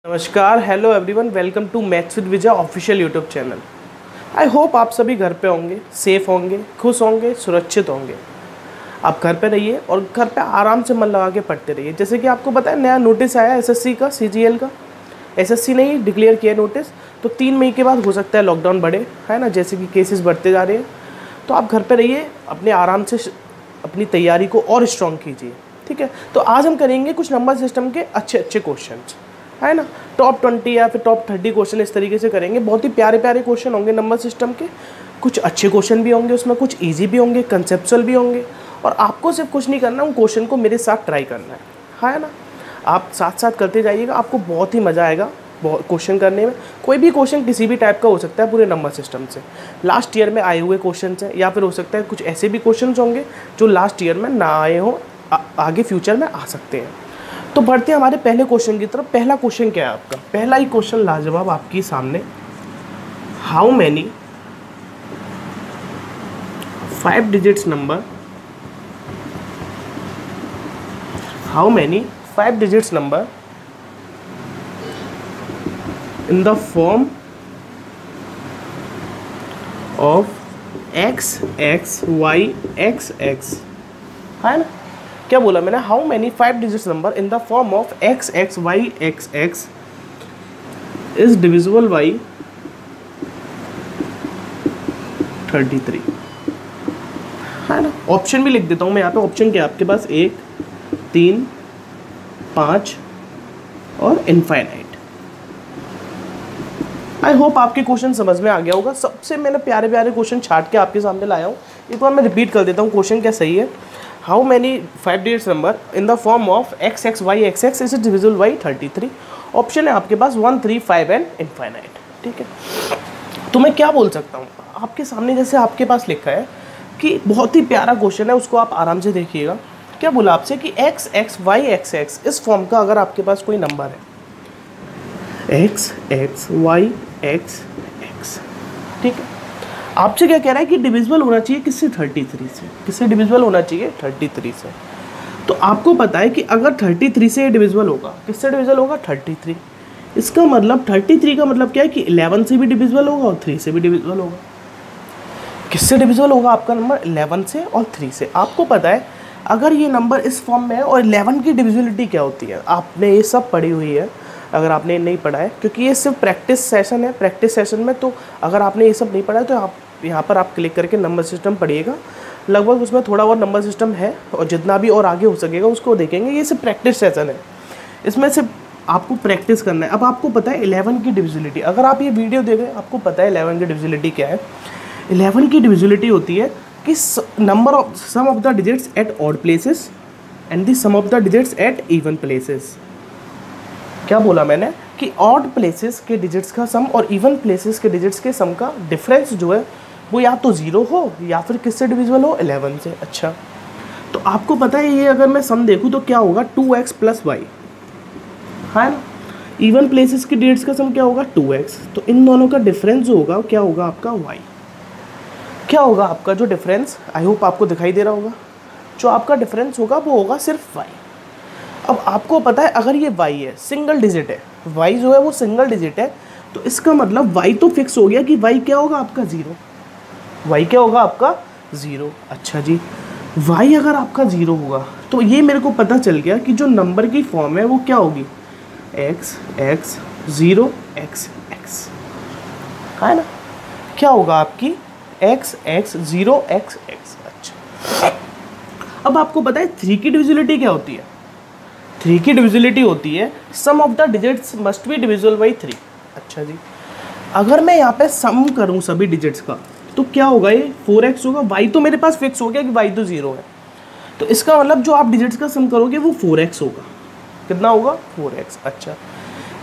नमस्कार, hello everyone, welcome to maths with Vijay official YouTube channel. I hope आप सभी घर पे होंगे, सेफ होंगे, खुश होंगे, सुरक्षित होंगे। आप घर पे रहिए और घर पे आराम से मन लगा के पढ़ते रहिए। जैसे कि आपको पता है, नया नोटिस आया एसएससी का, सीजीएल का। एसएससी ने ही डिक्लेयर किया नोटिस, तो 3 मई के बाद हो सकता है लॉकडाउन बढ़े, है ना, जैसे कि केसेस बढ़ते जा रहे हैं। तो आप घर पे रहिए, अपने आराम से अपनी तैयारी को और स्ट्रॉन्ग कीजिए, ठीक है। तो आज हम करेंगे कुछ नंबर सिस्टम के अच्छे अच्छे क्वेश्चन, है ना। टॉप 20 या फिर टॉप 30 क्वेश्चन इस तरीके से करेंगे। बहुत ही प्यारे प्यारे क्वेश्चन होंगे नंबर सिस्टम के। कुछ अच्छे क्वेश्चन भी होंगे उसमें, कुछ इजी भी होंगे, कंसेप्चुअल भी होंगे। और आपको सिर्फ कुछ नहीं करना, उन क्वेश्चन को मेरे साथ ट्राई करना है ना। आप साथ साथ करते जाइएगा, आपको बहुत ही मज़ा आएगा बहुत क्वेश्चन करने में। कोई भी क्वेश्चन किसी भी टाइप का हो सकता है पूरे नंबर सिस्टम से, लास्ट ईयर में आए हुए क्वेश्चन हैं, या फिर हो सकता है कुछ ऐसे भी क्वेश्चन होंगे जो लास्ट ईयर में ना आए हों, आगे फ्यूचर में आ सकते हैं। तो बढ़ते हैं हमारे पहले क्वेश्चन की तरफ। पहला क्वेश्चन क्या है आपका? पहला ही क्वेश्चन लाजवाब आपके सामने। How many 5 digits number, how many 5 digits number in the form of x x y x x, है ना। क्या बोला मैंने? How many 5 digits number in the form of x x y x x is divisible by 33, है ना। Option भी लिख देता हूँ मैं यहाँ पे। ऑप्शन क्या है आपके पास? 1, 3, 5 और इनफाइनाइट। आई होप आपके क्वेश्चन समझ में आ गया होगा। सबसे मैंने प्यारे प्यारे क्वेश्चन छाट के आपके सामने लाया हूँ। एक बार मैं रिपीट कर देता हूँ क्वेश्चन क्या सही है। How many 5 digits number in the form of x x y x x is divisible by 33। Option है आपके पास 1, 3, 5 एंड इनफाइनाइट, ठीक है। तो मैं क्या बोल सकता हूँ आपके सामने, जैसे आपके पास लिखा है कि बहुत ही प्यारा क्वेश्चन है, उसको आप आराम से देखिएगा। क्या बोला आपसे कि x x y x x इस फॉर्म का अगर आपके पास कोई नंबर है, x x y x x, ठीक है। आपसे क्या कह रहा है कि डिविजिबल होना चाहिए किससे? 33 से। किससे डिविजिबल होना चाहिए? 33 से। तो आपको पता है कि अगर 33 से डिविजिबल होगा, किससे डिविजिबल होगा? 33। इसका मतलब 33 का मतलब क्या है कि 11 से भी डिविजिबल होगा और 3 से भी डिविजिबल होगा। किससे डिविजिबल होगा आपका नंबर? 11 से और 3 से। आपको पता है अगर ये नंबर इस फॉर्म में है, और 11 की डिविजिबिलिटी क्या होती है, आपने ये सब पढ़ी हुई है। अगर आपने नहीं पढ़ा है, क्योंकि ये सिर्फ प्रैक्टिस सेशन है, प्रैक्टिस सेशन में तो अगर आपने ये सब नहीं पढ़ा है तो आप यहाँ पर आप क्लिक करके नंबर सिस्टम पढ़िएगा। लगभग उसमें थोड़ा और नंबर सिस्टम है, और जितना भी और आगे हो सकेगा उसको देखेंगे। ये सिर्फ प्रैक्टिस सेशन है, इसमें सिर्फ आपको प्रैक्टिस करना है। अब आपको पता है 11 की डिविजिबिलिटी, अगर आप ये वीडियो देख रहे हैं आपको पता है 11 की डिविजिबिलिटी क्या है। 11 की डिविजिबिलिटी होती है कि number of sum of the digits at odd places and the sum of the digits at even places. क्या बोला मैंने? कि ऑड प्लेसेस के डिजिट्स का सम और इवन प्लेसेस के डिजिट्स के सम का डिफरेंस जो है वो या तो 0 हो या फिर किससे डिविजिबल हो? 11 से। अच्छा, तो आपको पता है ये अगर मैं सम देखूँ तो क्या होगा? 2x + y, है ना। इवन प्लेसेस के डिजिट्स का सम क्या होगा? 2x। तो इन दोनों का डिफरेंस जो होगा क्या होगा आपका? y। क्या होगा आपका जो डिफरेंस? आई होप आपको दिखाई दे रहा होगा। जो आपका डिफरेंस होगा वो होगा सिर्फ y। अब आपको पता है अगर ये y है, सिंगल डिजिट है, y जो है वो सिंगल डिजिट है, तो इसका मतलब y तो फिक्स हो गया कि y क्या होगा आपका? 0। y क्या होगा आपका? 0। अच्छा जी, y अगर आपका 0 होगा तो ये मेरे को पता चल गया कि जो नंबर की फॉर्म है वो क्या होगी? x x 0 x x, है ना। क्या होगा आपकी? x x 0 x x। अच्छा, अब आपको पता है 3 की डिविजिबिलिटी क्या होती है? 3 की डिविजिबिलिटी होती है sum of the digits must be divisible by 3। अच्छा जी, अगर मैं यहाँ पे सम करूँ सभी डिजिट्स का तो क्या होगा? ये 4x होगा। y तो मेरे पास फिक्स हो गया कि y तो 0 है, तो इसका मतलब जो आप डिजिट्स का सम करोगे वो 4x होगा। कितना होगा? 4x। अच्छा,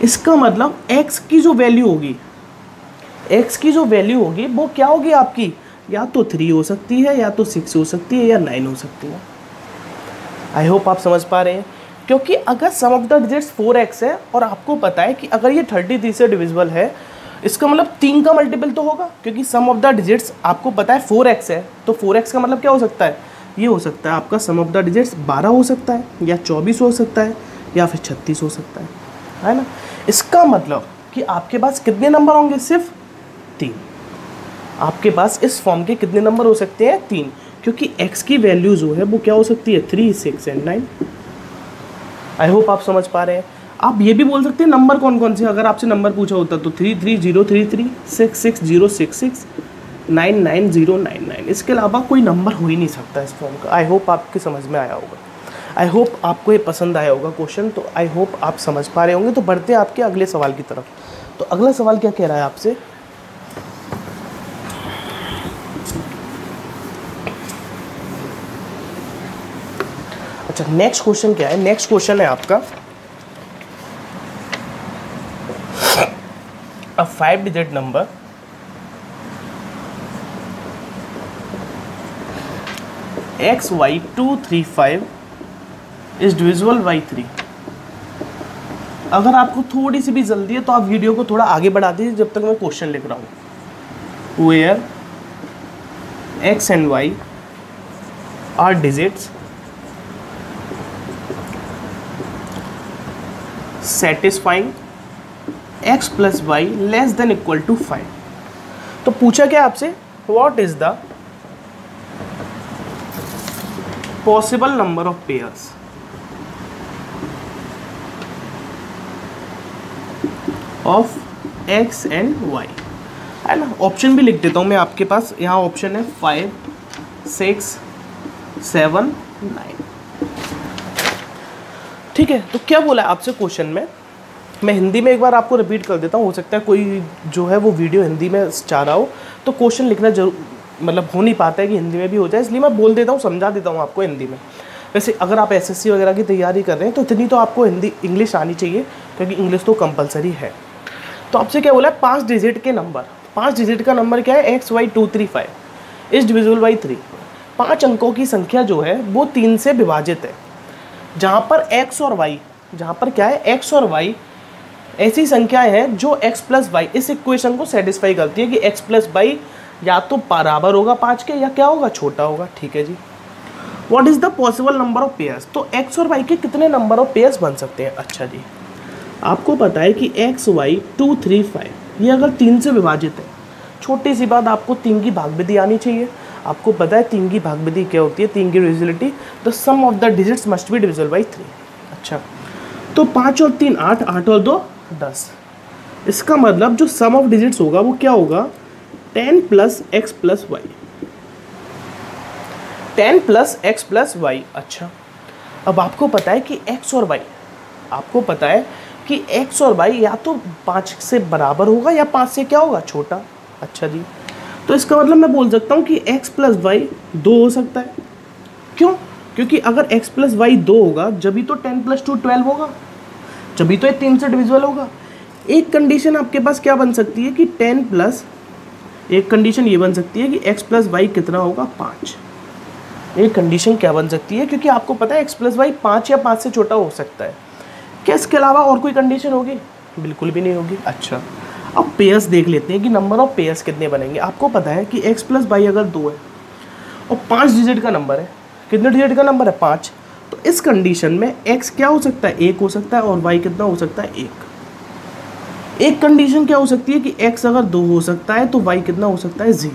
इसका मतलब x की जो वैल्यू होगी, x की जो वैल्यू होगी वो क्या होगी आपकी? या तो 3 हो सकती है, या तो 6 हो सकती है, या 9 हो सकती है। आई होप आप समझ पा रहे हैं। क्योंकि अगर सम ऑफ द डिजिट्स 4x है और आपको पता है कि अगर ये 33 से डिविजिबल है, इसका मतलब 3 का मल्टीपल तो होगा, क्योंकि सम ऑफ द डिजिट्स आपको पता है 4x है, तो 4x का मतलब क्या हो सकता है? ये हो सकता है आपका सम ऑफ द डिजिट्स 12 हो सकता है, या 24 हो सकता है, या फिर 36 हो सकता है। है ना। इसका मतलब कि आपके पास कितने नंबर होंगे, सिर्फ 3। आपके पास इस फॉर्म के कितने नंबर हो सकते हैं, 3, क्योंकि x की वैल्यू जो है वो क्या हो सकती है, 3, 6 एंड 9। आई होप आप समझ पा रहे हैं। आप ये भी बोल सकते हैं नंबर कौन कौन से, अगर आपसे नंबर पूछा होता तो 33033, 66066, 99099, इसके अलावा कोई नंबर हो ही नहीं सकता इस फॉर्म का। आई होप आपके समझ में आया होगा। आई होप आपको ये पसंद आया होगा क्वेश्चन, तो आई होप आप समझ पा रहे होंगे। तो बढ़ते हैं आपके अगले सवाल की तरफ। तो अगला सवाल क्या कह रहा है आपसे, अच्छा नेक्स्ट क्वेश्चन क्या है, नेक्स्ट क्वेश्चन है आपका a 5-digit number XY235 is divisible by 3। अगर आपको थोड़ी सी भी जल्दी है तो आप वीडियो को थोड़ा आगे बढ़ा दीजिए जब तक मैं क्वेश्चन लिख रहा हूँ। Where X and Y are digits satisfying x plus y less than equal to 5। तो पूछा क्या आपसे, what is the possible number of pairs of x and y, है ना। ऑप्शन भी लिख देता हूँ मैं आपके पास, यहाँ ऑप्शन है 5, 6, 7, 9। ठीक है, तो क्या बोला है आपसे क्वेश्चन में, मैं हिंदी में एक बार आपको रिपीट कर देता हूँ, हो सकता है कोई जो है वो वीडियो हिंदी में चाह रहा हो तो क्वेश्चन लिखना जरूर मतलब हो नहीं पाता है कि हिंदी में भी हो जाए, इसलिए मैं बोल देता हूँ, समझा देता हूँ आपको हिंदी में। वैसे अगर आप एसएससी वगैरह की तैयारी कर रहे हैं तो इतनी तो आपको हिंदी इंग्लिश आनी चाहिए, क्योंकि इंग्लिश तो कंपलसरी है। तो आपसे क्या बोला है, 5 डिजिट के नंबर, 5 डिजिट का नंबर क्या है, XY235 इज डिविजिबल बाई 3। 5 अंकों की संख्या जो है वो 3 से विभाजित है, जहाँ पर x और y, जहाँ पर क्या है x और y ऐसी संख्याएं हैं जो x प्लस वाई इस इक्वेशन को सेटिस्फाई करती है कि x प्लस वाई या तो बराबर होगा 5 के या क्या होगा, छोटा होगा। ठीक है जी। What is the possible number of pairs, तो x और y के कितने नंबर ऑफ पेयर्स बन सकते हैं। अच्छा जी, आपको पता है कि XY235 ये अगर 3 से विभाजित है, छोटी सी बात, आपको 3 की भागविधि आनी चाहिए। आपको पता है 3 की भागविधि क्या होती है, 3 की divisibility, the sum of the digits must be divisible by 3। अच्छा, तो 5 और 3 8, 8 और 2 10। इसका मतलब जो सम ऑफ डिजिट्स होगा वो क्या होगा, 10 plus x plus y, 10 plus x plus y. अच्छा, अब आपको पता है कि x और y, आपको पता है कि x और y या तो 5 से बराबर होगा या 5 से क्या होगा, छोटा। अच्छा जी, तो इसका मतलब मैं बोल सकता हूँ कि x प्लस वाई 2 हो सकता है। क्यों, क्योंकि अगर x प्लस वाई 2 होगा जब तो 10 प्लस 2 12 होगा, जब तो ये 3 से डिविजिबल होगा। एक कंडीशन आपके पास क्या बन सकती है कि 10 प्लस, एक कंडीशन ये बन सकती है कि x प्लस वाई कितना होगा, 5। एक कंडीशन क्या बन सकती है, क्योंकि आपको पता है x प्लस वाई 5 या 5 से छोटा हो सकता है। क्या इसके अलावा और कोई कंडीशन होगी, बिल्कुल भी नहीं होगी। अच्छा, अब पेयर्स देख लेते हैं कि नंबर ऑफ पेयर्स कितने बनेंगे। आपको पता है कि x प्लस वाई अगर 2 है और 5 डिजिट का नंबर है, कितने डिजिट का नंबर है, 5, तो इस कंडीशन में x क्या हो सकता है, 1 हो सकता है, और y कितना हो सकता है, 1। एक कंडीशन क्या हो सकती है कि x अगर 2 हो सकता है तो y कितना हो सकता है, 0।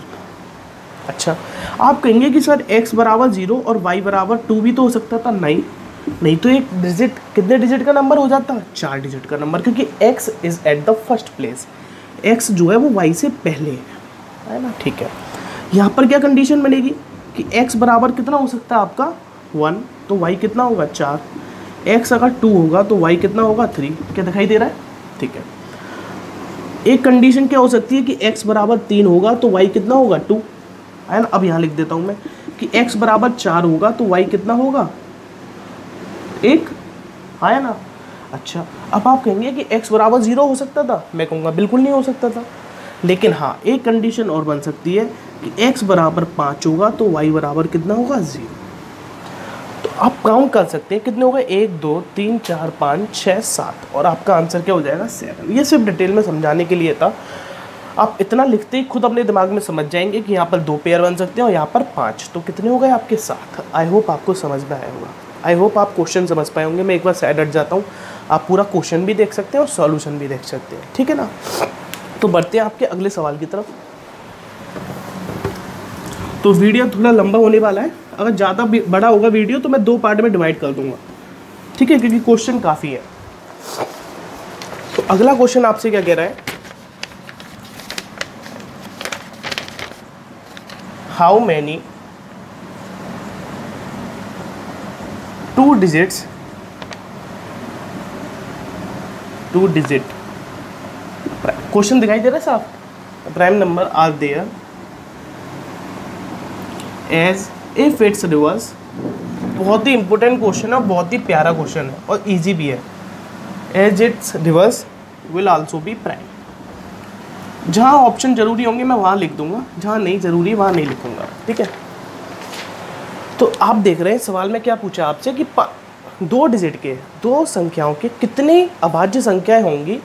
अच्छा, आप कहेंगे कि सर x बराबर 0 और y बराबर 2 भी तो हो सकता था। नहीं तो एक डिजिट कितने डिजिट का नंबर हो जाता है, 4 डिजिट का नंबर, क्योंकि x is at the first place, x जो है वो y से पहले है ना। ठीक है, यहाँ पर क्या कंडीशन बनेगी कि x बराबर कितना हो सकता है आपका 1, तो y कितना होगा 4। x अगर 2 होगा तो y कितना होगा 3। क्या दिखाई दे रहा है, ठीक है। एक कंडीशन क्या हो सकती है कि x बराबर 3 होगा तो y कितना होगा 2, है ना। अब यहाँ लिख देता हूँ मैं कि x बराबर 4 होगा तो y कितना होगा 1, है ना। अच्छा, अब आप कहेंगे कि x बराबर 0 हो सकता था, मैं कहूँगा बिल्कुल नहीं हो सकता था। लेकिन हाँ, एक कंडीशन और बन सकती है कि x बराबर 5 होगा तो y बराबर कितना होगा 0। तो आप काउंट कर सकते हैं कितने हो गए, 1 2 3 4 5 6 7, और आपका आंसर क्या हो जाएगा 7। ये सिर्फ डिटेल में समझाने के लिए था। आप इतना लिखते ही खुद अपने दिमाग में समझ जाएंगे कि यहाँ पर 2 पेयर बन सकते हैं और यहाँ पर 5, तो कितने हो गए आपके 7। आई होप आपको समझ में आया होगा, आई होप आप क्वेश्चन समझ पाए होंगे। मैं एक बार साइड हट जाता हूँ, आप पूरा क्वेश्चन भी देख सकते हैं और सॉल्यूशन भी देख सकते हैं, ठीक है ना। तो बढ़ते हैं आपके अगले सवाल की तरफ। तो वीडियो थोड़ा लंबा होने वाला है, अगर ज़्यादा बड़ा होगा वीडियो तो मैं 2 पार्ट में डिवाइड कर दूंगा, ठीक है, क्योंकि क्वेश्चन काफ़ी है। तो अगला क्वेश्चन आपसे क्या कह रहा है, हाउ मैनी 2 डिजिट क्वेश्चन दिखाई दे रहा है साहब, prime number are there as if it's reverse. बहुत ही इंपॉर्टेंट क्वेश्चन है और बहुत ही प्यारा क्वेश्चन है और इजी भी है। As it's reverse will also be prime. जहाँ ऑप्शन जरूरी होंगे मैं वहाँ लिख दूंगा, जहाँ नहीं जरूरी वहाँ नहीं लिखूंगा, ठीक है। तो आप देख रहे हैं सवाल में क्या पूछा आपसे कि 2 डिजिट के 2 संख्याओं के कितनी अभाज्य संख्याएं होंगी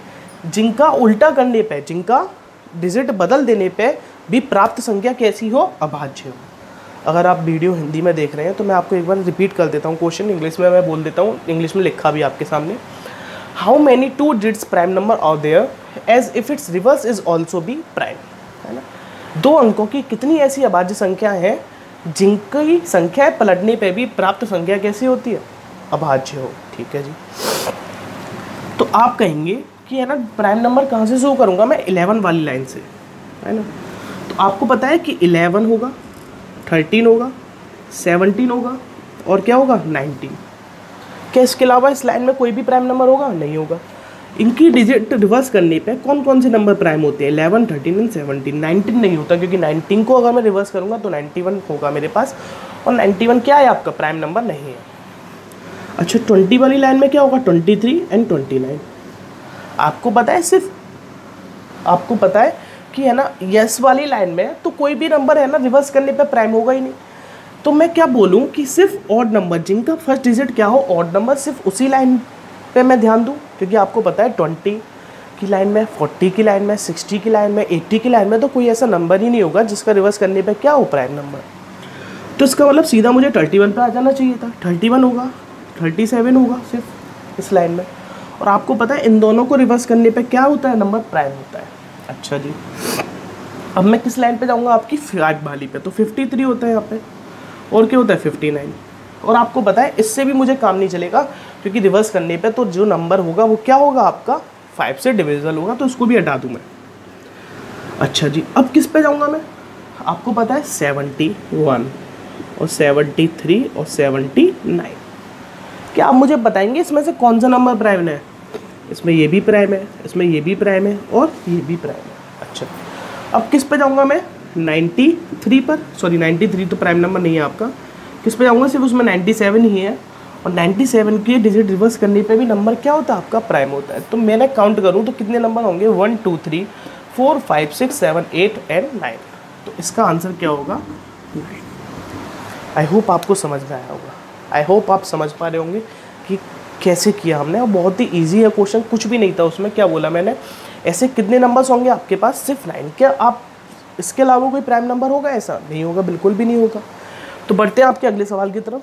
जिनका उल्टा करने पे, जिनका डिजिट बदल देने पे भी प्राप्त संख्या कैसी हो, अभाज्य हो। अगर आप वीडियो हिंदी में देख रहे हैं तो मैं आपको एक बार रिपीट कर देता हूँ क्वेश्चन, इंग्लिश में मैं बोल देता हूँ, इंग्लिश में लिखा भी आपके सामने। How many 2 digits prime number are there as if it's reverse is also be prime, है ना। 2 अंकों की कितनी ऐसी अभाज्य संख्या है जिनकी संख्या पलटने पे भी प्राप्त संख्या कैसी होती है, अभाज्य हो, ठीक है जी। तो आप कहेंगे कि है ना प्राइम नंबर कहाँ से शो करूँगा मैं, 11 वाली लाइन से, है ना। तो आपको पता है कि 11 होगा, 13 होगा, 17 होगा और क्या होगा 19। क्या इसके अलावा इस लाइन में कोई भी प्राइम नंबर होगा, नहीं होगा। इनकी डिजिट रिवर्स करने पे कौन कौन से नंबर प्राइम होते हैं, 11, 13 एंड 17। 19 नहीं होता, क्योंकि 19 को अगर मैं रिवर्स करूँगा तो 91 होगा मेरे पास, और 91 क्या है आपका, प्राइम नंबर नहीं है। अच्छा 20 वाली लाइन में क्या होगा, 23 एंड 29। आपको पता है, सिर्फ आपको पता है कि है ना यस वाली लाइन में तो कोई भी नंबर है ना रिवर्स करने पे प्राइम होगा ही नहीं। तो मैं क्या बोलूँ कि सिर्फ ऑड नंबर जिनका फर्स्ट डिजिट क्या हो, ऑड नंबर, सिर्फ उसी लाइन पे मैं ध्यान दूँ, क्योंकि आपको पता है 20 की लाइन में, 40 की लाइन में, 60 की लाइन में, 80 की लाइन में तो कोई ऐसा नंबर ही नहीं होगा जिसका रिवर्स करने पे क्या हो, प्राइम नंबर। तो इसका मतलब सीधा मुझे 31 पे आ जाना चाहिए था, 31 होगा, 37 होगा सिर्फ इस लाइन में। और आपको पता है इन दोनों को रिवर्स करने पे क्या होता है, नंबर प्राइम होता है। अच्छा जी, अब मैं किस लाइन पे जाऊँगा, आपकी 5 वाली पे, तो 53 होता है यहाँ पे, और क्या होता है 59। और आपको पता है इससे भी मुझे काम नहीं चलेगा, क्योंकि रिवर्स करने पे तो जो नंबर होगा वो क्या होगा आपका, 5 से डिविजिबल होगा, तो इसको भी हटा दूँ मैं। अच्छा जी, अब किस पे जाऊँगा मैं, आपको पता है 71 और 73 और 79। क्या आप मुझे बताएंगे इसमें से कौन सा नंबर प्राइम है, इसमें ये भी प्राइम है, इसमें ये भी प्राइम है और ये भी प्राइम है। अच्छा अब किस पे जाऊँगा मैं, 93 पर, सॉरी 93 तो प्राइम नंबर नहीं है आपका, किस पे जाऊँगा, सिर्फ उसमें 97 ही है, और 97 के डिजिट रिवर्स करने पे भी नंबर क्या होता है आपका, प्राइम होता है। तो मैंने काउंट करूँ तो कितने नंबर होंगे, 1 2 3 4 5 6 7 8 एंड 9। तो इसका आंसर क्या होगा, 9। आई होप आपको समझ में आया होगा, आई होप आप समझ पा रहे होंगे कि कैसे किया हमने, और बहुत ही इजी है क्वेश्चन, कुछ भी नहीं था उसमें। क्या बोला मैंने, ऐसे कितने नंबर्स होंगे आपके पास, सिर्फ 9। क्या आप इसके अलावा कोई प्राइम नंबर होगा, ऐसा नहीं होगा, बिल्कुल भी नहीं होगा। तो बढ़ते हैं आपके अगले सवाल की तरफ।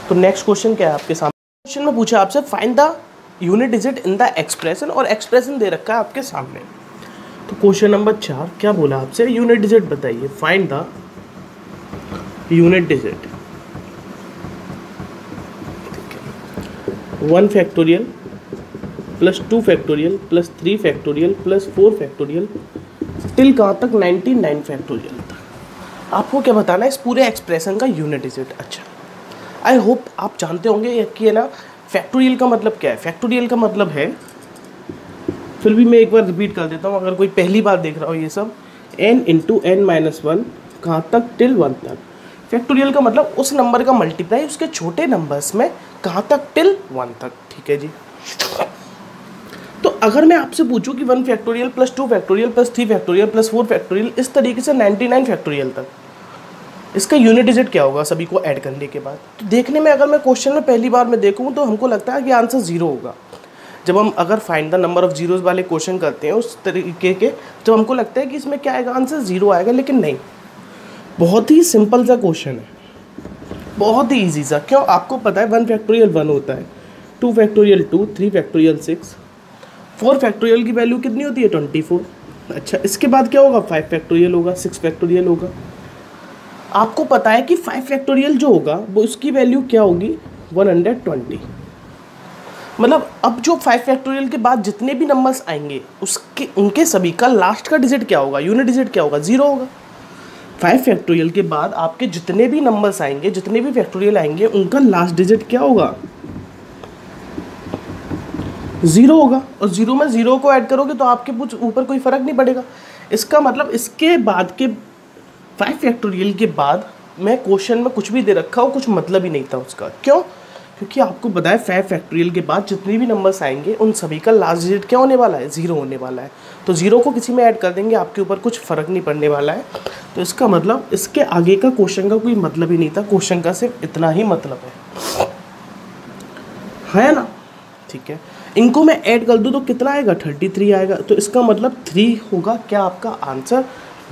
तो नेक्स्ट क्वेश्चन क्या है आपके सामने, क्वेश्चन में पूछा आपसे find the unit digit in the expression, और एक्सप्रेशन दे रखा है आपके सामने। तो क्वेश्चन नंबर 4 क्या बोला आपसे, यूनिट डिजिट बताइए, find the unit digit 1 factorial plus 2 factorial plus 3 factorial plus 4 factorial till कहाँ तक, 99 फैक्टोरियल तक। आपको क्या बताना है इस पूरे एक्सप्रेशन का यूनिट डिजिट। अच्छा आई होप आप जानते होंगे कि है ना फैक्टोरियल का मतलब क्या है। फैक्टोरियल का मतलब है, फिर भी मैं एक बार रिपीट कर देता हूँ अगर कोई पहली बार देख रहा हो ये सब, n इंटू n माइनस 1 कहाँ तक, टिल 1 तक। फैक्टोरियल का मतलब उस नंबर का मल्टीप्लाई उसके छोटे नंबर्स में कहाँ तक, टिल 1 तक, ठीक है जी। तो अगर मैं आपसे पूछूं कि 1 factorial plus 2 factorial plus 3 factorial plus 4 factorial इस तरीके से 99 फैक्टोरियल तक, इसका यूनिट डिजिट क्या होगा सभी को ऐड करने के बाद। तो देखने में अगर मैं क्वेश्चन में पहली बार में देखूँ तो हमको लगता है कि आंसर 0 होगा। जब हम अगर find the number of zeros वाले क्वेश्चन करते हैं उस तरीके के, जब हमको लगता है कि इसमें क्या आएगा, आंसर 0 आएगा, लेकिन नहीं, बहुत ही सिंपल सा क्वेश्चन है, बहुत ही ईजी सा। क्यों? आपको पता है 1 फैक्टोरियल 1 होता है, 2 फैक्टोरियल 2, 3 फैक्टोरियल 6, 4 फैक्टोरियल की वैल्यू कितनी होती है 24। अच्छा, इसके बाद क्या होगा? 5 फैक्टोरियल होगा, 6 फैक्टोरियल होगा। आपको पता है कि 5 फैक्टोरियल जो होगा वो उसकी वैल्यू क्या होगी? 120। मतलब अब जो 5 फैक्टोरियल के बाद जितने भी नंबर्स आएंगे उसके उनके सभी का लास्ट का डिजिट क्या होगा? यूनिट डिजिट क्या होगा? 0 होगा। 5 फैक्टोरियल के बाद आपके जितने भी नंबर्स आएंगे, जितने भी फैक्टोरियल आएंगे, उनका लास्ट डिजिट क्या होगा? 0 होगा। और 0 में 0 को ऐड करोगे तो आपके कुछ ऊपर कोई फ़र्क नहीं पड़ेगा। इसका मतलब इसके बाद के 5 फैक्टोरियल के बाद मैं क्वेश्चन में कुछ भी दे रखा हो, कुछ मतलब ही नहीं था उसका। क्यों? क्योंकि आपको पता है 5 फैक्टोरियल के बाद जितने भी नंबर्स आएंगे उन सभी का लास्ट डिजिट क्या होने वाला है? 0 होने वाला है। तो 0 को किसी में ऐड कर देंगे, आपके ऊपर कुछ फ़र्क नहीं पड़ने वाला है। तो इसका मतलब इसके आगे का क्वेश्चन का कोई मतलब ही नहीं था, क्वेश्चन का सिर्फ इतना ही मतलब है ना? ठीक है, इनको मैं ऐड कर दूँ तो कितना आएगा? 33 आएगा। तो इसका मतलब 3 होगा क्या आपका आंसर?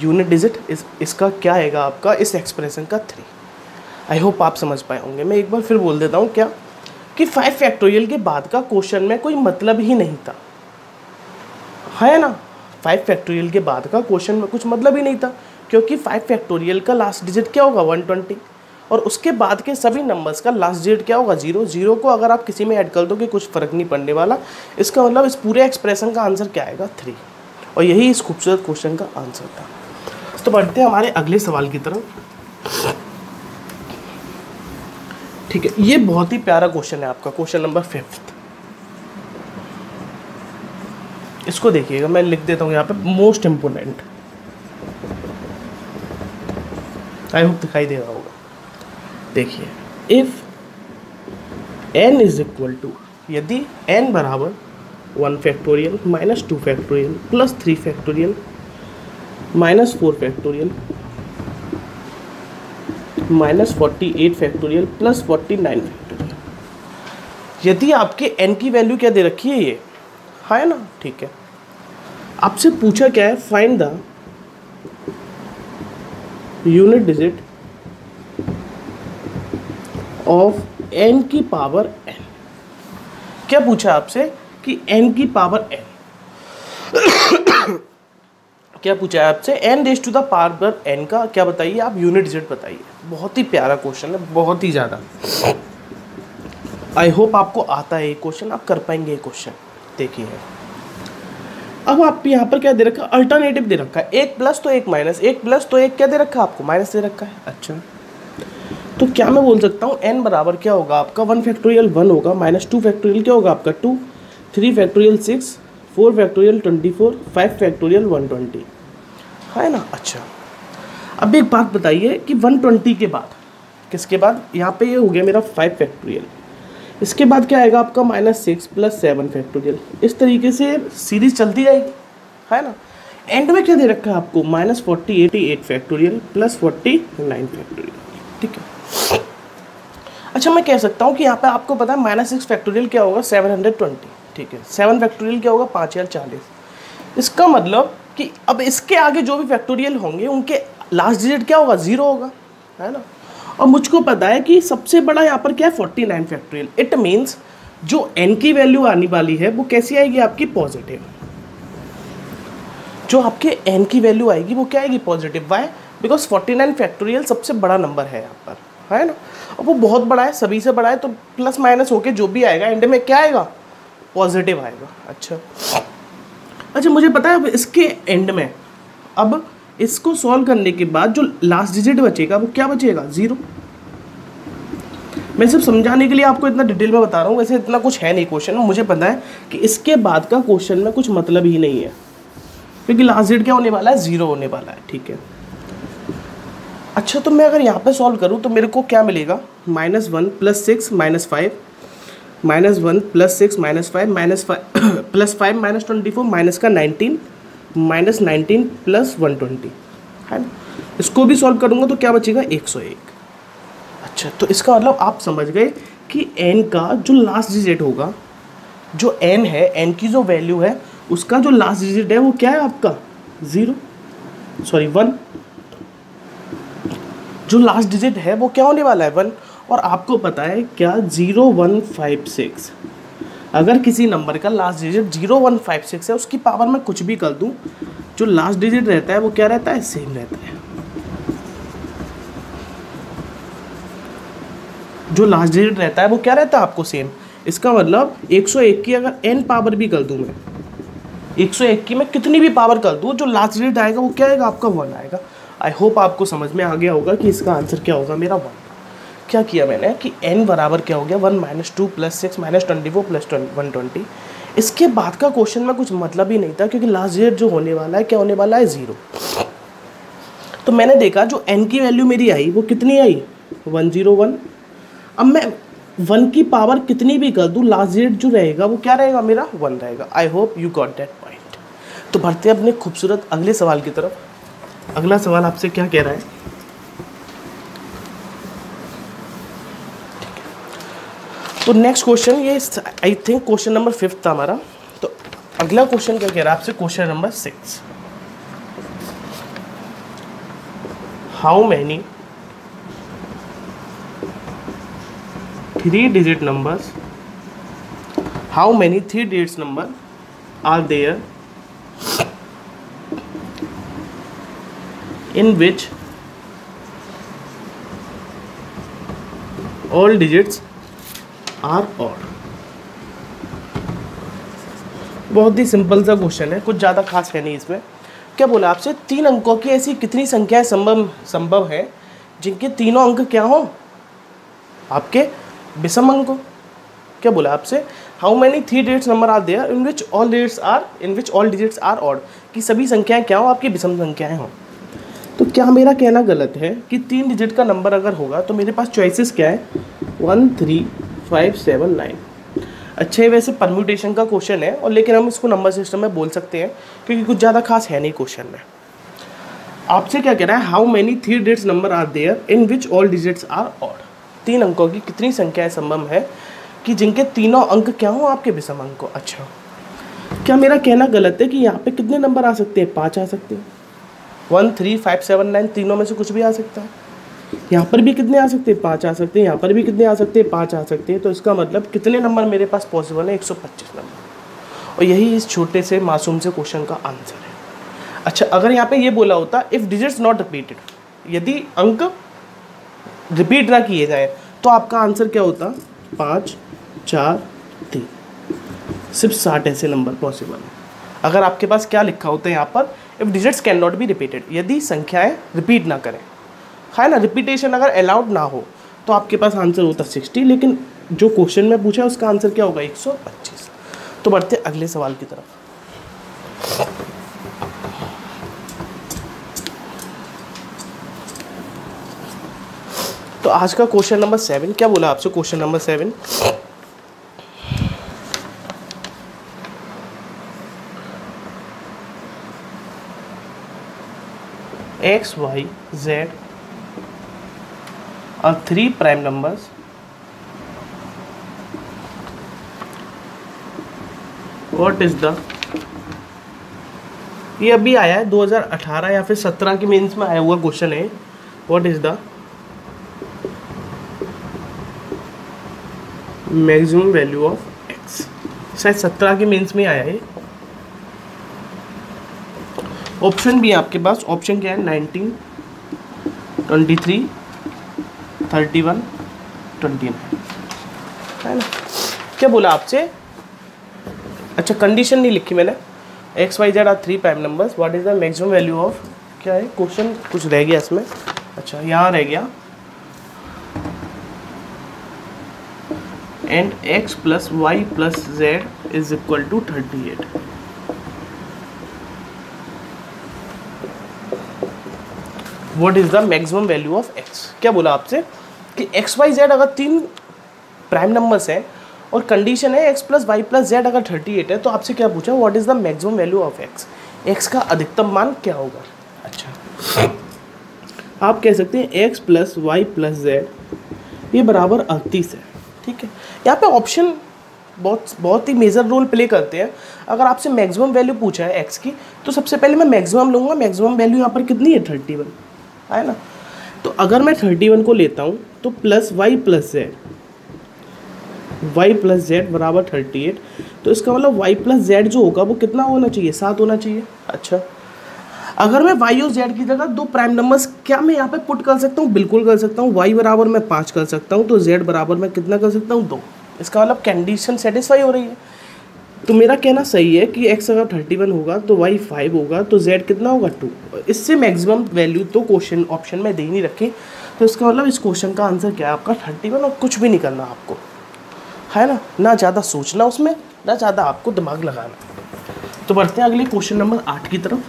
यूनिट डिजिट इसका क्या आएगा आपका इस एक्सप्रेशन का? 3। आई होप आप समझ पाए होंगे। मैं एक बार फिर बोल देता हूँ क्या, कि 5 फैक्टोरियल के बाद का क्वेश्चन में कोई मतलब ही नहीं था, है ना? 5 फैक्टोरियल के बाद का क्वेश्चन में कुछ मतलब ही नहीं था, क्योंकि 5 फैक्टोरियल का लास्ट डिजिट क्या होगा? 120। और उसके बाद के सभी नंबर्स का लास्ट डिजिट क्या होगा? 0। 0 को अगर आप किसी में ऐड कर दोगे कुछ फ़र्क नहीं पड़ने वाला। इसका मतलब इस पूरे एक्सप्रेशन का आंसर क्या आएगा? 3। और यही इस खूबसूरत क्वेश्चन का आंसर था। तो बढ़ते हैं हमारे अगले सवाल की तरफ। ठीक है, ये बहुत ही प्यारा क्वेश्चन है आपका, क्वेश्चन नंबर 5। इसको देखिएगा, मैं लिख देता हूँ यहाँ पे मोस्ट इम्पोर्टेंट। आई होप दिखाई दे रहा होगा। देखिए, if n is equal to, यदि n बराबर 1 factorial minus 2 factorial plus 3 factorial minus 4 factorial minus 48 factorial plus 49 factorial, यदि आपके n की वैल्यू क्या दे रखी है? ये है ना? ठीक है, आपसे पूछा क्या है? Find the unit digit of n की पावर n। क्या पूछा आपसे? कि n की पावर n क्या पूछा है आपसे? n raise to the power n का क्या बताइए आप? यूनिट डिजिट बताइए। बहुत ही प्यारा क्वेश्चन है, बहुत ही ज़्यादा। आई होप आपको आता है ये क्वेश्चन, आप कर पाएंगे ये क्वेश्चन। देखिए, अब आप यहाँ पर क्या दे रखा है? अल्टरनेटिव दे रखा है, 1 प्लस तो 1 माइनस, 1 प्लस तो 1 क्या दे रखा है आपको? माइनस दे रखा है। अच्छा, तो क्या मैं बोल सकता हूँ n बराबर क्या होगा आपका? 1 फैक्टोरियल 1 होगा, माइनस 2 फैक्टोरियल क्या होगा आपका? 2, 3 फैक्टोरियल 6, 4 फैक्टोरियल 24, 5 फैक्टोरियल 120, है ना? अच्छा, अब एक बात बताइए कि 120 के बाद, किसके बाद? यहाँ पे ये हो गया मेरा 5 फैक्टोरियल, इसके बाद क्या आएगा आपका? Minus 6 plus 7 factorial. इस तरीके से सीरीज चलती जाएगी, है ना? एंड में क्या दे रखा है आपको? Minus 48 factorial plus 49 factorial. ठीक है, अच्छा, मैं कह सकता हूँ कि यहाँ पे आपको पता है माइनस 6 फैक्टोरियल क्या होगा? 720। ठीक है, 7 फैक्टोरियल क्या होगा? 5040। इसका मतलब कि अब इसके आगे जो भी फैक्टोरियल होंगे उनके लास्ट डिजिट क्या होगा? 0 होगा, है ना? और मुझको पता है कि सबसे बड़ा यहाँ पर क्या है? 49 फैक्टोरियल। इट मीन्स जो n की वैल्यू आने वाली है वो कैसी आएगी आपकी? पॉजिटिव। जो आपके n की वैल्यू आएगी वो क्या आएगी? पॉजिटिव। वाई? बिकॉज 49 फैक्टोरियल सबसे बड़ा नंबर है यहाँ पर, है ना? और वो बहुत बड़ा है, सभी से बड़ा है, तो प्लस माइनस होके जो भी आएगा एंड में क्या आएगा? पॉजिटिव आएगा। अच्छा, मुझे पता है अब इसके एंड में, अब इसको सॉल्व करने के बाद जो लास्ट डिजिट बचेगा वो क्या बचेगा? 0। मैं सिर्फ समझाने के लिए आपको इतना डिटेल में बता रहा हूँ, वैसे इतना कुछ है नहीं क्वेश्चन में। मुझे पता है कि इसके बाद का क्वेश्चन में कुछ मतलब ही नहीं है, क्योंकि लास्ट डिजिट क्या होने वाला है? 0 होने वाला है। ठीक है, अच्छा, तो मैं अगर यहाँ पे सॉल्व करूँ तो मेरे को क्या मिलेगा? -1 + 6 -5, -1 + 6 -5 -5 + 5 -24 माइनस का 19 -19 + 120, है ना? इसको भी सॉल्व करूँगा तो क्या बचेगा? 101। अच्छा, तो इसका मतलब आप समझ गए कि n का जो लास्ट डिजिट होगा, जो n है, n की जो वैल्यू है उसका जो लास्ट डिजिट है वो क्या है आपका? 1। जो लास्ट डिजिट है वो क्या होने वाला है? 1। और आपको पता है क्या 0156, अगर किसी नंबर का लास्ट डिजिट 0156 है, उसकी पावर में कुछ भी कर दूं, जो लास्ट डिजिट रहता है वो क्या रहता है, सेम रहता है। जो लास्ट डिजिट रहता है वो क्या रहता है आपको, सेम। इसका मतलब 101 की अगर n पावर भी कर दूं मैं, 101 की मैं कितनी भी पावर कर दूं, जो लास्ट डिजिट आएगा वो क्या आएगा आपका 1 आएगा। आई होप आपको समझ में आ गया होगा कि इसका आंसर क्या होगा मेरा 1। क्या किया मैंने कि n बराबर क्या हो गया 1 - 2 + 6 - 24 + 120। इसके बाद का क्वेश्चन में कुछ मतलब ही नहीं था, क्योंकि लास्ट डिजिट जो होने वाला है क्या होने वाला है, 0। तो मैंने देखा जो n की वैल्यू मेरी आई वो कितनी आई, 101। अब मैं 1 की पावर कितनी भी कर दूँ, लास्ट डिजिट जो रहेगा वो क्या रहेगा मेरा, 1 रहेगा। I hope you got that point. तो बढ़ते हैं अपने खूबसूरत अगले सवाल की तरफ। अगला सवाल आपसे क्या कह रहा है, तो नेक्स्ट क्वेश्चन, ये आई थिंक क्वेश्चन नंबर 5 था हमारा। तो अगला क्वेश्चन क्या कह रहा है आपसे, question number 6, how many 3 digit numbers, how many 3 digits number are there in which all digits are odd। बहुत ही सिंपल सा क्वेश्चन है, कुछ ज़्यादा खास है नहीं इसमें। क्या बोला आपसे, 3 अंकों की ऐसी कितनी संख्याएं संभव है जिनके तीनों अंक क्या हो आपके विषम अंक हो। क्या बोला आपसे, how many 3 digits number are there in which all digits are odd, कि सभी संख्याएं क्या हो आपकी विषम संख्याएं हो। तो क्या मेरा कहना गलत है कि 3 डिजिट का नंबर अगर होगा तो मेरे पास चॉइसेस क्या है, 1 3 5 7 9। अच्छा, ये वैसे परम्यूटेशन का क्वेश्चन है, और लेकिन हम इसको नंबर सिस्टम में बोल सकते हैं क्योंकि कुछ ज़्यादा खास है नहीं क्वेश्चन में। आपसे क्या कह रहा है, how many 3 digits number are there in which all digits are odd, 3 अंकों की कितनी संख्याएं संभव है कि जिनके तीनों अंक क्या हो आपके विषम अंक को। अच्छा, क्या मेरा कहना गलत है कि यहाँ पे कितने नंबर आ सकते हैं, 5 आ सकते हैं, 1 3 5 7 9 तीनों में से कुछ भी आ सकता है। यहाँ पर भी कितने आ सकते हैं, 5 आ सकते हैं, यहाँ पर भी कितने आ सकते हैं, 5 आ सकते हैं। तो इसका मतलब कितने नंबर मेरे पास पॉसिबल है, 125 नंबर। और यही इस छोटे से मासूम से क्वेश्चन का आंसर है। अच्छा, अगर यहाँ पे ये बोला होता इफ़ डिजिट्स नॉट रिपीटेड, यदि अंक रिपीट ना किए जाए तो आपका आंसर क्या होता, 5 4 3। सिर्फ 60 ऐसे नंबर पॉसिबल है। अगर आपके पास क्या लिखा होता है यहाँ पर, if digits can not be repeated, यदि संख्याएं रिपीट ना करें, है ना, रिपीटेशन अगर अलाउड ना हो, तो आपके पास आंसर होता 60। लेकिन जो क्वेश्चन में पूछा है उसका आंसर क्या होगा, 125। तो बढ़ते अगले सवाल की तरफ। तो आज का क्वेश्चन नंबर 7, क्या बोला आपसे question number 7, x y z are 3 prime numbers what is the, ये अभी आया है 2018 या फिर 17 के मेंस में आया हुआ क्वेश्चन है। What is the maximum value of x, शायद 17 के मेंस में आया है। ऑप्शन भी है आपके पास, ऑप्शन क्या है, 19 23 31 29, है ना। क्या बोला आपसे, अच्छा कंडीशन नहीं लिखी मैंने, x y z are 3 prime numbers, what is the maximum value of, क्या है क्वेश्चन, कुछ रह गया इसमें। अच्छा, यहाँ रह गया, and x + y + z is equal to 38। What is the maximum value of x। क्या बोला आपसे कि x y z अगर 3 प्राइम नंबर्स हैं और कंडीशन है x + y + z अगर 38 है, तो आपसे क्या पूछा, what is the maximum value of x का अधिकतम मान क्या होगा। अच्छा, आप कह सकते हैं x + y + z ये बराबर 38 है, ठीक है। यहाँ पे ऑप्शन बहुत ही मेजर रोल प्ले करते हैं। अगर आपसे मैक्सिमम वैल्यू पूछा है x की, तो सबसे पहले मैं मैक्सिमम लूँगा। मैक्सिमम वैल्यू यहाँ पर कितनी है, 31, है ना। तो अगर मैं 31 को लेता हूँ तो प्लस वाई प्लस जेड बराबर 38, तो इसका मतलब वाई प्लस जेड जो होगा वो कितना होना चाहिए, 7 होना चाहिए। अच्छा, अगर मैं वाई और जेड की जगह दो प्राइम नंबर्स क्या मैं यहाँ पे पुट कर सकता हूँ, बिल्कुल कर सकता हूँ। वाई बराबर मैं 5 कर सकता हूँ, तो जेड बराबर मैं कितना कर सकता हूँ, 2। इसका मतलब कंडीशन सेटिस्फाई हो रही है। तो मेरा कहना सही है कि x अगर 31 होगा तो y 5 होगा, तो z कितना होगा, 2। इससे मैक्सिमम वैल्यू तो क्वेश्चन ऑप्शन में दे नहीं रखी, तो इसका मतलब इस क्वेश्चन का आंसर क्या है आपका 31, और कुछ भी नहीं करना आपको, है ना ज़्यादा सोचना उसमें, ना ज़्यादा आपको दिमाग लगाना। तो बढ़ते हैं अगले क्वेश्चन नंबर 8 की तरफ।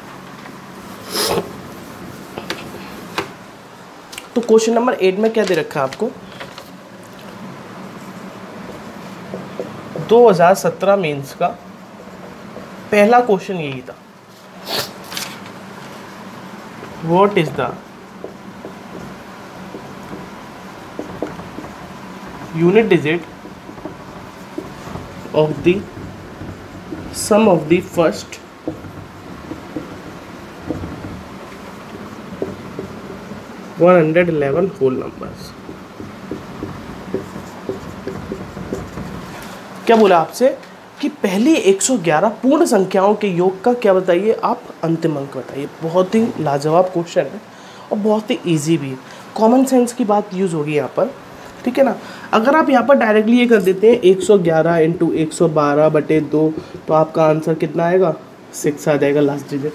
तो क्वेश्चन नंबर 8 में क्या दे रखा है आपको, 2017 मेंस का पहला क्वेश्चन यही था, what is the unit digit of the sum of the first 111 whole numbers. क्या बोला आपसे कि पहली 111 पूर्ण संख्याओं के योग का क्या बताइए आप, अंतिम अंक बताइए। बहुत ही लाजवाब क्वेश्चन है और बहुत ही इजी भी है, कॉमन सेंस की बात यूज़ होगी यहाँ पर, ठीक है ना। अगर आप यहाँ पर डायरेक्टली ये कर देते हैं 111 इंटू 112/2, तो आपका आंसर कितना आएगा, 6 आ जाएगा लास्ट डिजिट,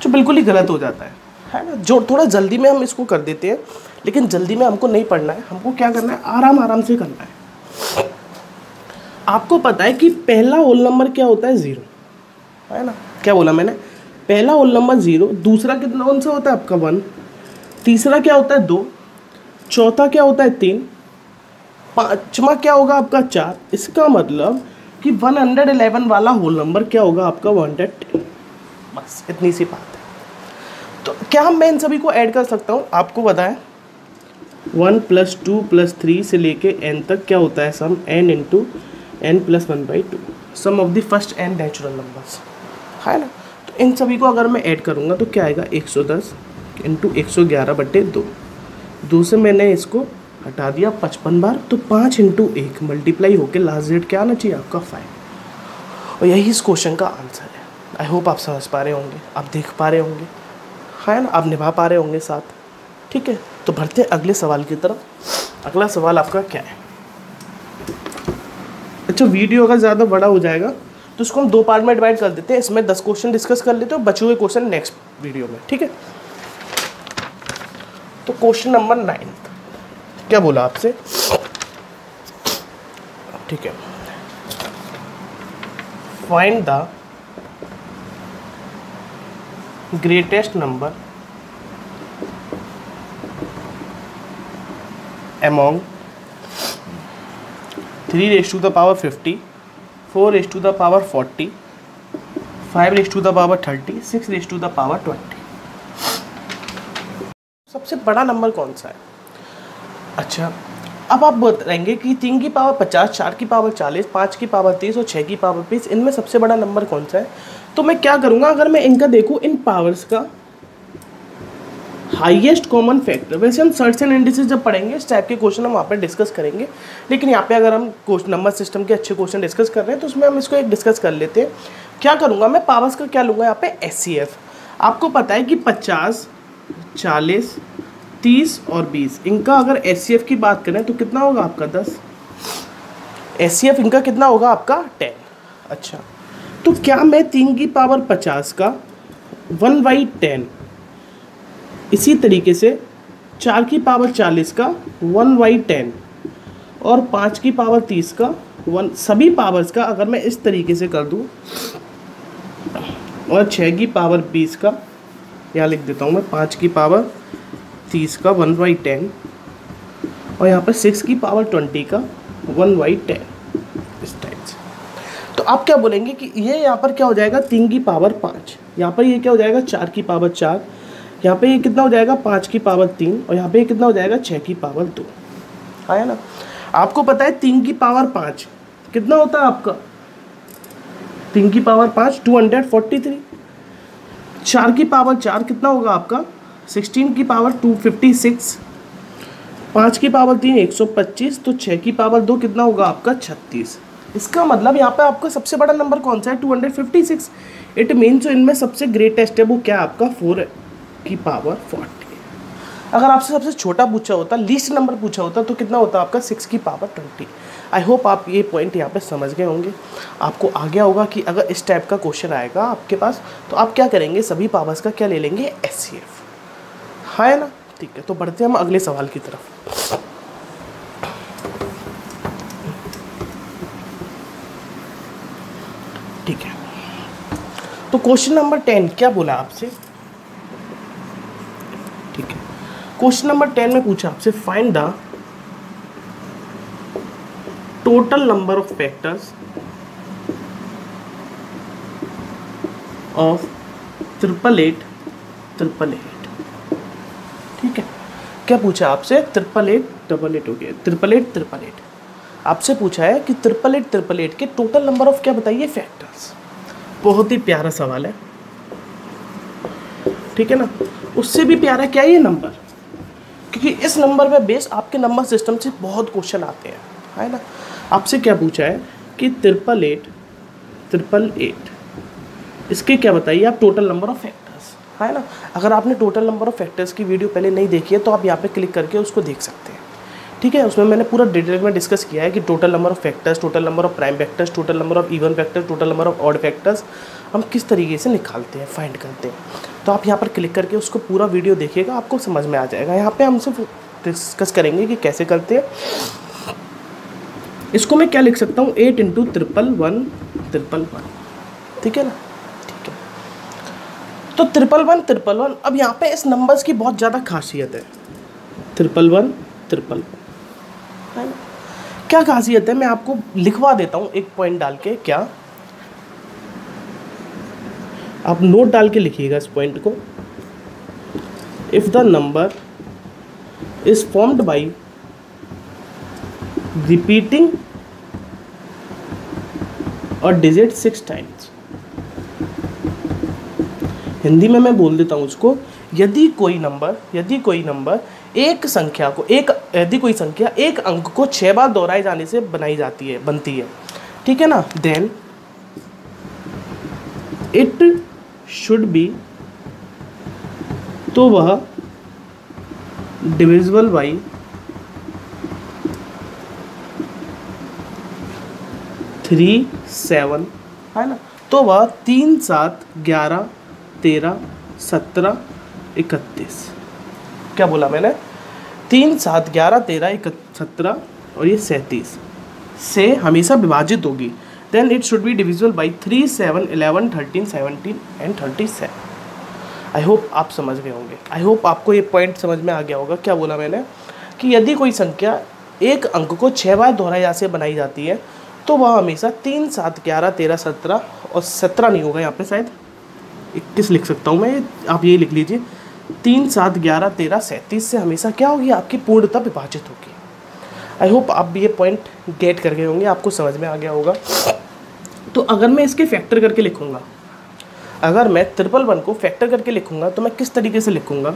जो बिल्कुल ही गलत हो जाता है ना। जो थोड़ा जल्दी में हम इसको कर देते हैं, लेकिन जल्दी में हमको नहीं पढ़ना है, हमको क्या करना है, आराम से करना है। आपको पता है कि पहला होल नंबर क्या होता है, 0, है ना। क्या बोला मैंने, पहला होल नंबर 0, दूसरा कितना कौन सा होता है आपका 1, तीसरा क्या होता है 2, चौथा क्या होता है 3, पांचवा क्या होगा आपका 4। इसका मतलब कि 111 वाला होल नंबर क्या होगा आपका 110। बस इतनी सी बात है। तो क्या मैं इन सभी को ऐड कर सकता हूँ, आपको बताएं 1 + 2 + 3 से लेके n तक क्या होता है sum, n into n + 1/2, sum of the first n natural numbers, है ना। तो इन सभी को अगर मैं ऐड करूँगा तो क्या आएगा, 110 इंटू 111/2, 2 से मैंने इसको हटा दिया 55 बार, तो 5 इंटू 1 मल्टीप्लाई होकर लास्ट डेट क्या आना चाहिए आपका 5। और यही इस क्वेश्चन का आंसर है। आई होप आप समझ पा रहे होंगे, आप देख पा रहे होंगे, है ना, आप निभा पा रहे होंगे साथ, ठीक है। तो बढ़ते हैं अगले सवाल की तरफ। अगला सवाल आपका क्या है। अच्छा, वीडियो अगर ज़्यादा बड़ा हो जाएगा तो इसको हम 2 पार्ट में डिवाइड कर देते हैं, इसमें 10 क्वेश्चन डिस्कस कर लेते हैं और बचे हुए क्वेश्चन नेक्स्ट वीडियो में, ठीक है। तो क्वेश्चन नंबर 9 क्या बोला आपसे, ठीक है, find the greatest number among 3⁻50, 4⁻40, 5⁻30, 6⁻20। सबसे बड़ा नंबर कौन सा है। अच्छा, अब आप बताएंगे कि 3 की पावर 50, 4 की पावर 40, 5 की पावर 30 और 6 की पावर 20, इनमें सबसे बड़ा नंबर कौन सा है। तो मैं क्या करूँगा, अगर मैं इनका देखूँ, इन पावर्स का हाईएस्ट कॉमन फैक्टर, वैसे हम सर्ट्स एंड इंडिसेस जब पढ़ेंगे इस टाइप के क्वेश्चन हम वहाँ पे डिस्कस करेंगे, लेकिन यहाँ पे अगर हम क्वेश्चन नंबर सिस्टम के अच्छे क्वेश्चन डिस्कस कर रहे हैं तो उसमें हम इसको एक डिस्कस कर लेते हैं। क्या करूँगा मैं, पावर्स का क्या लूँगा यहाँ पे, HCF। आपको पता है कि 50, 40, 30 और 20, इनका अगर HCF की बात करें तो कितना होगा आपका 10। HCF इनका कितना होगा आपका 10। अच्छा, तो क्या मैं 3 की पावर 50 का 1/10, इसी तरीके से 4 की पावर 40 का 1/10 और 5 की पावर 30 का 1, सभी पावर्स का अगर मैं इस तरीके से कर दूं, और 6 की पावर 20 का, यहाँ लिख देता हूँ मैं, 5 की पावर 30 का 1/10 और यहाँ पर 6 की पावर 20 का 1/10, इस टाइप से। तो आप क्या बोलेंगे कि ये यहाँ पर क्या हो जाएगा, 3 की पावर 5, यहाँ पर ये क्या हो जाएगा 4 की पावर 4, यहाँ पे ये कितना हो जाएगा 5 की पावर 3 और यहाँ पे ये कितना हो जाएगा 6 की पावर 2, है ना। आपको पता है 3 की पावर 5 कितना होता है आपका, 3 की पावर 5 243, 4 की पावर 4 कितना होगा आपका 16 की पावर 256, 5 की पावर 3 125, तो 6 की पावर 2 कितना होगा आपका 36। इसका मतलब यहाँ पे आपका सबसे बड़ा नंबर कौन सा है 256। इट मीन्स जो इनमें सबसे ग्रेटेस्ट है वो क्या है आपका 4 की पावर 40। अगर आपसे सबसे छोटा पूछा होता, लीस्ट नंबर पूछा होता, तो कितना होता आपका 6 की पावर 20। आई होप आप ये पॉइंट यहाँ पे समझ गए होंगे। आपको आ गया होगा कि अगर इस टाइप का क्वेश्चन आएगा आपके पास तो आप क्या करेंगे, सभी पावर्स का क्या ले लेंगे, HCF, है ना। ठीक है, तो बढ़ते हैं हम अगले सवाल की तरफ। ठीक है, तो क्वेश्चन नंबर 10 क्या बोला आपसे। ठीक है, क्वेश्चन नंबर 10 में पूछा आपसे find the total number of factors of 888। ठीक है, क्या पूछा आपसे, 888 हो गया, 888 आपसे पूछा है कि 888 के टोटल नंबर ऑफ क्या बताइए, फैक्टर्स। बहुत ही प्यारा सवाल है, ठीक है ना। उससे भी प्यारा क्या है ये नंबर, क्योंकि इस नंबर पे बेस आपके नंबर सिस्टम से बहुत क्वेश्चन आते हैं, है ना। आपसे क्या पूछा है कि 888 इसके क्या बताइए आप टोटल नंबर ऑफ फैक्टर्स, है ना। अगर आपने टोटल नंबर ऑफ फैक्टर्स की वीडियो पहले नहीं देखी है तो आप यहाँ पे क्लिक करके उसको देख सकते हैं, ठीक है। उसमें मैंने पूरा डिटेल में डिस्कस किया है कि total number of factors, total number of prime factors, total number of even factors, total number of odd factors हम किस तरीके से निकालते हैं, फाइंड करते हैं। तो आप यहाँ पर क्लिक करके उसको पूरा वीडियो देखिएगा, आपको समझ में आ जाएगा। यहाँ पे हम सिर्फ डिस्कस करेंगे कि कैसे करते हैं। इसको मैं क्या लिख सकता हूँ, 8 × 11111, ठीक है ना। ठीक है, तो 11111, अब यहाँ पे इस नंबर्स की बहुत ज़्यादा खासियत है। 11111 है ना, क्या खासियत है मैं आपको लिखवा देता हूँ एक पॉइंट डाल के। क्या आप नोट डाल के लिखिएगा इस पॉइंट को। If the number is formed by repeating और डिजिट 6 टाइम्स, हिंदी में मैं बोल देता हूँ उसको, यदि कोई नंबर एक संख्या को यदि कोई संख्या एक अंक को 6 बार दोहराए जाने से बनती है, ठीक है ना, देन इट शुड बी, तो वह डिविजिबल बाई 3, 7, है ना। तो वह 3, 7, 11, 13, 17, 31, क्या बोला मैंने, 3, 7, 11, 13, 17 और ये 37 से हमेशा विभाजित होगी। Then it should be divisible by 3, 7, 11, 13, 17 and 37। I hope आप समझ गए होंगे, आई होप आपको ये पॉइंट समझ में आ गया होगा। क्या बोला मैंने कि यदि कोई संख्या एक अंक को 6 बार दोहराया से बनाई जाती है तो वह हमेशा 3, 7, 11, 13, 17 और 17 नहीं होगा, यहाँ पे शायद 21 लिख सकता हूँ मैं, आप यही लिख लीजिए। 3, 7, 11, 13, 37 से हमेशा क्या होगी, आपकी पूर्णता विभाजित होगी। आई होप आप ये पॉइंट गेट कर गए होंगे, आपको समझ में आ गया होगा। तो अगर मैं इसके फैक्टर करके लिखूँगा, अगर मैं 111 को फैक्टर करके लिखूँगा तो मैं किस तरीके से लिखूँगा,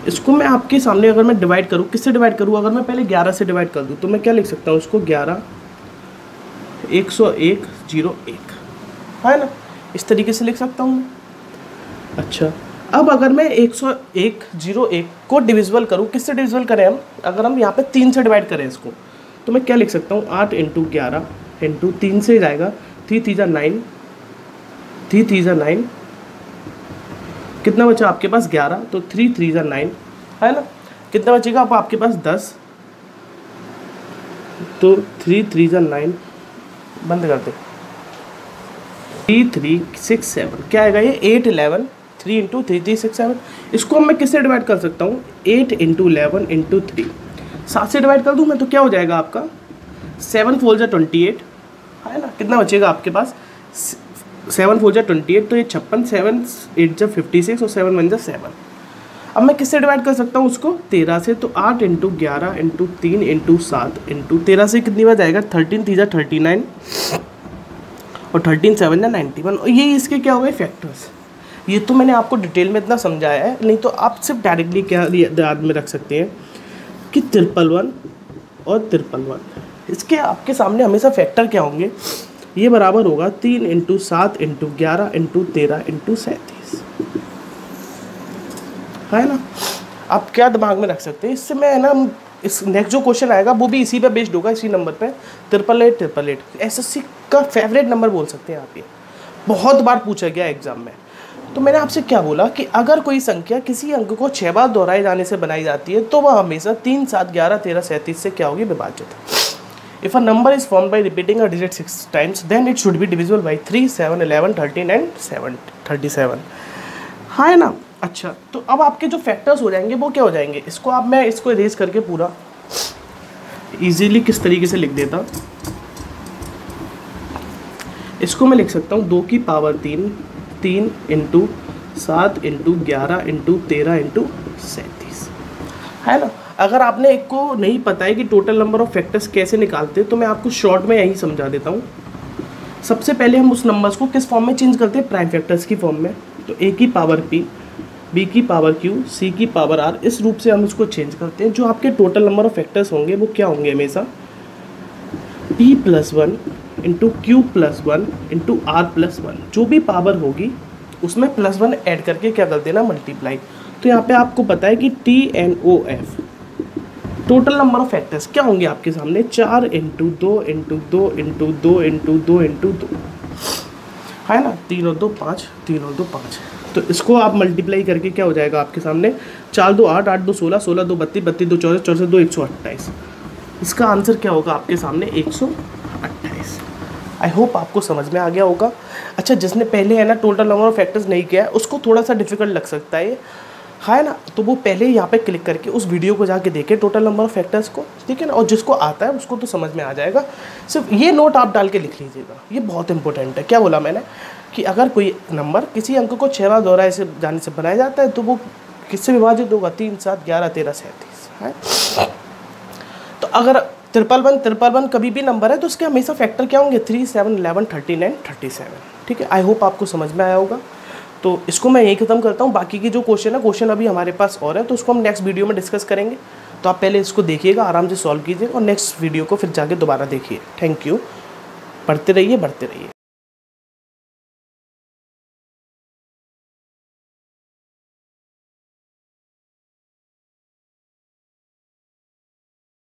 इसको मैं आपके सामने अगर मैं डिवाइड करूँ, किससे डिवाइड करूँ, अगर मैं पहले 11 से डिवाइड कर दूँ तो मैं क्या लिख सकता हूँ उसको, 11 101 01, है ना, इस तरीके से लिख सकता हूँ मैं। अच्छा, अब अगर मैं 101 01 को डिविजिबल करूँ, किससे डिविजिबल करें हम, अगर हम यहाँ पे 3 से डिवाइड करें इसको, तो मैं क्या लिख सकता हूँ, 8 × 11 × 3 से जाएगा, 3 3 9, 3 3 9, कितना बचा आपके पास 11, तो 3 3 9, है ना। कितना बचेगा अब आपके पास 10, तो 3 3 9, बंद कर दे, 3 3 6 7, क्या आएगा ये 8 11, 3 × 3 3 6 7। इसको मैं किससे डिवाइड कर सकता हूँ, 8 × 11 × 3, 7 से डिवाइड कर दूँ मैं तो क्या हो जाएगा आपका 7 4 जा 28, है ना। कितना बचेगा आपके पास 7 4 जा 28, तो ये 56, 7 8 जा 56 और 7 1 जा 7। अब मैं किससे डिवाइड कर सकता हूँ उसको, 13 से, तो 8 × 11 × 3 × 7 × 13 से कितनी बार जाएगा, 13 3 जा 39 और 13 7 जा 91, और ये इसके क्या हुए फैक्टर्स। ये तो मैंने आपको डिटेल में इतना समझाया है, नहीं तो आप सिर्फ डायरेक्टली क्या याद में रख सकते हैं कि 111 और 111, इसके आपके सामने हमेशा फैक्टर क्या होंगे, ये बराबर होगा 3 × 7 × 11 × 13 × 37, है ना। आप क्या दिमाग में रख सकते हैं इससे, मैं है ना इस नेक्स्ट जो क्वेश्चन आएगा वो भी इसी पे बेस्ड होगा, इसी नंबर पे 888 एसएससी का फेवरेट नंबर बोल सकते हैं आप, ये बहुत बार पूछा गया एग्जाम में। तो मैंने आपसे क्या बोला कि अगर कोई संख्या किसी अंक को 6 बार दोहराए जाने से बनाई जाती है तो वह हमेशा 3, 7, 11, 13, 37 से क्या होगी, विभाजित। If a number is formed by repeating a digit 6 times then it should be divisible by 3, 7, 11, 13 and 37, है ना। अच्छा, तो अब आपके जो फैक्टर्स हो जाएंगे वो क्या हो जाएंगे, इसको अब मैं इसको इरेज करके पूरा इजीली किस तरीके से लिख देता, इसको मैं लिख सकता हूँ 2 की पावर 3 × 7 × 11 × 13 × 37, है ना। अगर आपने एक को नहीं पता है कि टोटल नंबर ऑफ फैक्टर्स कैसे निकालते हैं तो मैं आपको शॉर्ट में यही समझा देता हूँ। सबसे पहले हम उस नंबर्स को किस फॉर्म में चेंज करते हैं, प्राइम फैक्टर्स की फॉर्म में। तो a की पावर p, b की पावर q, c की पावर r, इस रूप से हम उसको चेंज करते हैं। जो आपके टोटल नंबर ऑफ फैक्टर्स होंगे वो क्या होंगे, हमेशा p + 1 × q + 1 × r + 1, जो भी पावर होगी उसमें +1 ऐड करके क्या कर देना, मल्टीप्लाई। तो यहाँ पे आपको पता है कि TNOF total number of factors क्या होंगे आपके सामने, 4 × 2 × 2 × 2 × 2 × 2, है ना। 3 और 2 5, 3 और 2 5। तो इसको आप मल्टीप्लाई करके क्या हो जाएगा आपके सामने, 4 2 8, 8 2 16, 16 2 32, 32 2 64, 64 2 128। इसका आंसर क्या होगा आपके सामने, 128। आई होप आपको समझ में आ गया होगा। अच्छा, जिसने पहले है ना टोटल नंबर ऑफ फैक्टर्स नहीं किया है उसको थोड़ा सा डिफिकल्ट लग सकता है ना, तो वो पहले यहाँ पे क्लिक करके उस वीडियो को जाके देखे टोटल नंबर ऑफ फैक्टर्स को, ठीक है ना। और जिसको आता है उसको तो समझ में आ जाएगा। सिर्फ ये नोट आप डाल के लिख लीजिएगा, ये बहुत इंपॉर्टेंट है। क्या बोला मैंने कि अगर कोई नंबर किसी अंक को 6 बार दोहराए से जाने से बनाया जाता है तो वो किससे विभाजित होगा, 3, 7, 11, 13, 37, है। तो अगर 1 कभी भी नंबर है तो उसके हमेशा फैक्टर क्या होंगे, 3, 7, 11, 13 एंड 37, ठीक है। आई होप आपको समझ में आया होगा। तो इसको मैं यही खत्म करता हूँ। बाकी की जो क्वेश्चन अभी हमारे पास और है तो उसको हम नेक्स्ट वीडियो में डिस्कस करेंगे। तो आप पहले इसको देखिएगा, आराम से सॉल्व कीजिएगा और नेक्स्ट वीडियो को फिर जाके दोबारा देखिए। Thank you. पढ़ते रहिए, बढ़ते रहिए।